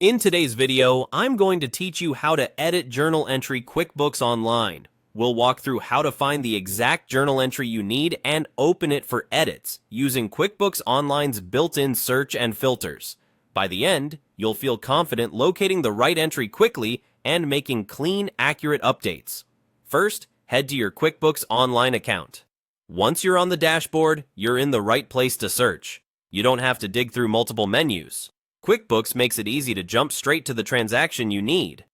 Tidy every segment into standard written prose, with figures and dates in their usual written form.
In today's video, I'm going to teach you how to edit journal entry QuickBooks Online. We'll walk through how to find the exact journal entry you need and open it for edits using QuickBooks Online's built-in search and filters. By the end, you'll feel confident locating the right entry quickly and making clean, accurate updates. First, head to your QuickBooks Online account. Once you're on the dashboard, you're in the right place to search. You don't have to dig through multiple menus. QuickBooks makes it easy to jump straight to the transaction you need.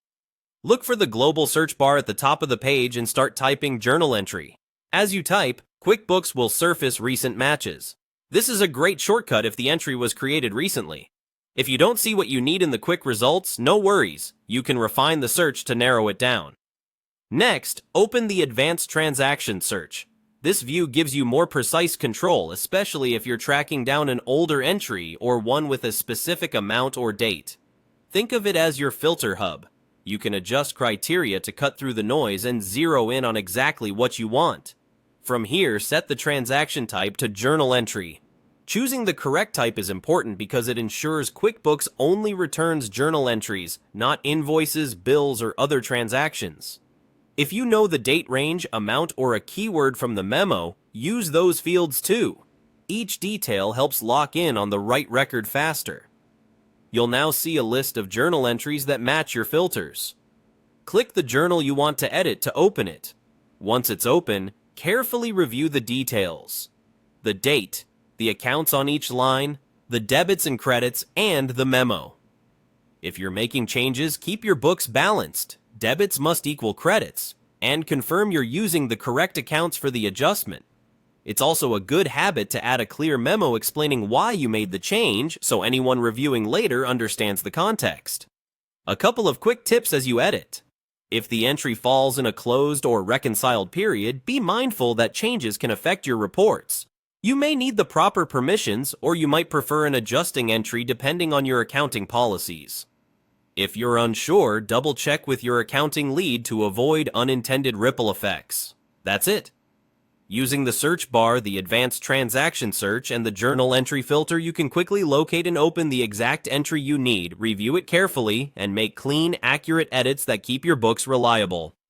Look for the global search bar at the top of the page and start typing journal entry. As you type, QuickBooks will surface recent matches. This is a great shortcut if the entry was created recently. If you don't see what you need in the quick results, no worries. You can refine the search to narrow it down. Next, open the Advanced Transaction Search. This view gives you more precise control, especially if you're tracking down an older entry or one with a specific amount or date. Think of it as your filter hub. You can adjust criteria to cut through the noise and zero in on exactly what you want. From here, set the transaction type to journal entry. Choosing the correct type is important because it ensures QuickBooks only returns journal entries, not invoices, bills, or other transactions. If you know the date range, amount, or a keyword from the memo, use those fields too. Each detail helps lock in on the right record faster. You'll now see a list of journal entries that match your filters. Click the journal you want to edit to open it. Once it's open, carefully review the details. The date, the accounts on each line, the debits and credits, and the memo. If you're making changes, keep your books balanced. Debits must equal credits, and confirm you're using the correct accounts for the adjustment. It's also a good habit to add a clear memo explaining why you made the change so anyone reviewing later understands the context. A couple of quick tips as you edit. If the entry falls in a closed or reconciled period, be mindful that changes can affect your reports. You may need the proper permissions, or you might prefer an adjusting entry depending on your accounting policies. If you're unsure, double-check with your accounting lead to avoid unintended ripple effects. That's it. Using the search bar, the Advanced Transaction Search, and the Journal Entry filter, you can quickly locate and open the exact entry you need, review it carefully, and make clean, accurate edits that keep your books reliable.